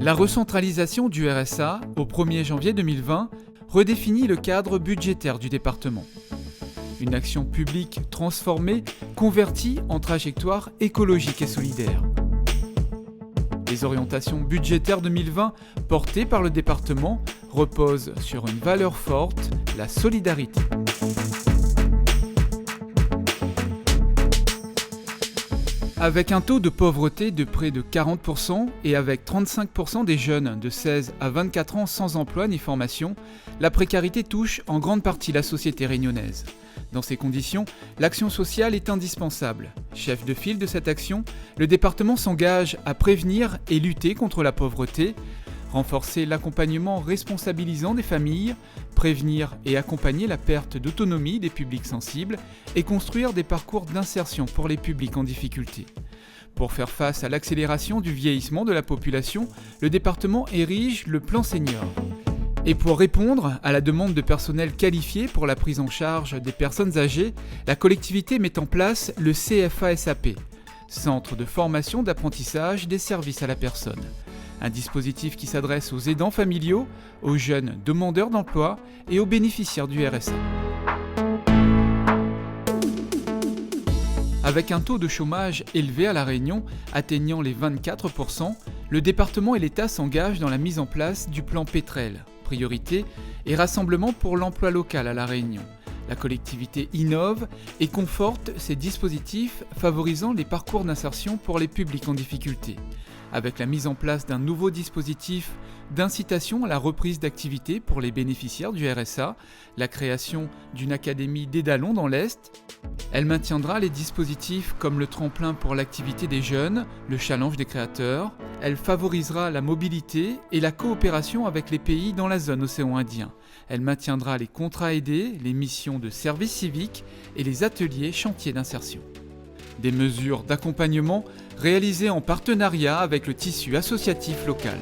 La recentralisation du RSA, au 1er janvier 2020, redéfinit le cadre budgétaire du département. Une action publique transformée, convertie en trajectoire écologique et solidaire. Les orientations budgétaires 2020 portées par le département reposent sur une valeur forte, la solidarité. Avec un taux de pauvreté de près de 40% et avec 35% des jeunes de 16 à 24 ans sans emploi ni formation, la précarité touche en grande partie la société réunionnaise. Dans ces conditions, l'action sociale est indispensable. Chef de file de cette action, le département s'engage à prévenir et lutter contre la pauvreté, renforcer l'accompagnement responsabilisant des familles, prévenir et accompagner la perte d'autonomie des publics sensibles et construire des parcours d'insertion pour les publics en difficulté. Pour faire face à l'accélération du vieillissement de la population, le département érige le plan senior. Et pour répondre à la demande de personnel qualifié pour la prise en charge des personnes âgées, la collectivité met en place le CFA-SAP, Centre de formation d'apprentissage des services à la personne. Un dispositif qui s'adresse aux aidants familiaux, aux jeunes demandeurs d'emploi et aux bénéficiaires du RSA. Avec un taux de chômage élevé à La Réunion, atteignant les 24%, le département et l'État s'engagent dans la mise en place du plan Pétrel, priorité et rassemblement pour l'emploi local à La Réunion. La collectivité innove et conforte ces dispositifs favorisant les parcours d'insertion pour les publics en difficulté. Avec la mise en place d'un nouveau dispositif d'incitation à la reprise d'activité pour les bénéficiaires du RSA, la création d'une académie d'Édalon dans l'Est. Elle maintiendra les dispositifs comme le tremplin pour l'activité des jeunes, le challenge des créateurs. Elle favorisera la mobilité et la coopération avec les pays dans la zone océan Indien. Elle maintiendra les contrats aidés, les missions de service civique et les ateliers chantiers d'insertion. Des mesures d'accompagnement réalisées en partenariat avec le tissu associatif local.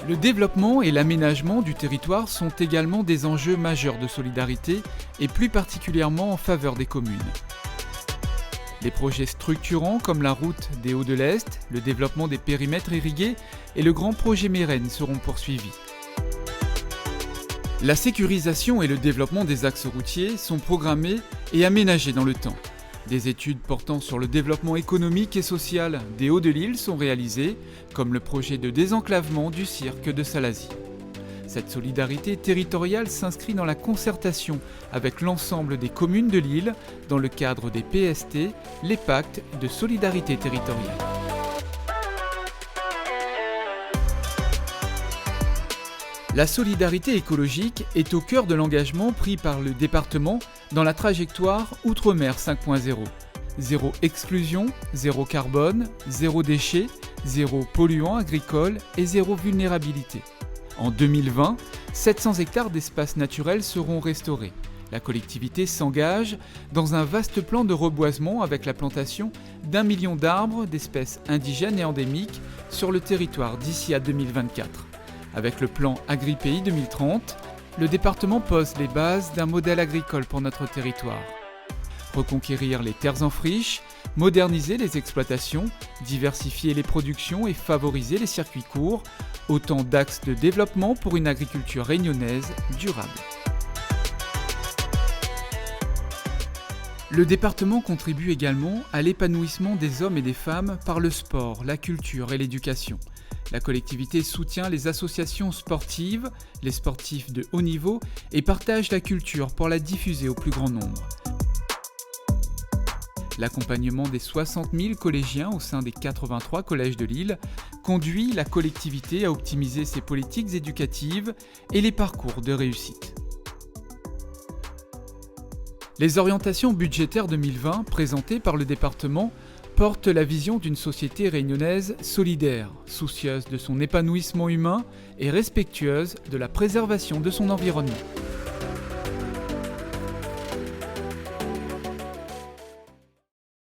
Le développement et l'aménagement du territoire sont également des enjeux majeurs de solidarité et plus particulièrement en faveur des communes. Les projets structurants comme la route des Hauts de l'Est, le développement des périmètres irrigués et le grand projet Mérène seront poursuivis. La sécurisation et le développement des axes routiers sont programmés et aménagés dans le temps. Des études portant sur le développement économique et social des Hauts de l'île sont réalisées, comme le projet de désenclavement du cirque de Salazie. Cette solidarité territoriale s'inscrit dans la concertation avec l'ensemble des communes de l'île dans le cadre des PST, les pactes de solidarité territoriale. La solidarité écologique est au cœur de l'engagement pris par le département dans la trajectoire Outre-mer 5.0. Zéro exclusion, zéro carbone, zéro déchet, zéro polluant agricole et zéro vulnérabilité. En 2020, 700 hectares d'espaces naturels seront restaurés. La collectivité s'engage dans un vaste plan de reboisement avec la plantation d'1 million d'arbres d'espèces indigènes et endémiques sur le territoire d'ici à 2024. Avec le plan AgriPéis 2030, le département pose les bases d'un modèle agricole pour notre territoire. Reconquérir les terres en friche, moderniser les exploitations, diversifier les productions et favoriser les circuits courts, autant d'axes de développement pour une agriculture réunionnaise durable. Le département contribue également à l'épanouissement des hommes et des femmes par le sport, la culture et l'éducation. La collectivité soutient les associations sportives, les sportifs de haut niveau et partage la culture pour la diffuser au plus grand nombre. L'accompagnement des 60 000 collégiens au sein des 83 collèges de l'île conduit la collectivité à optimiser ses politiques éducatives et les parcours de réussite. Les orientations budgétaires 2020 présentées par le département portent la vision d'une société réunionnaise solidaire, soucieuse de son épanouissement humain et respectueuse de la préservation de son environnement.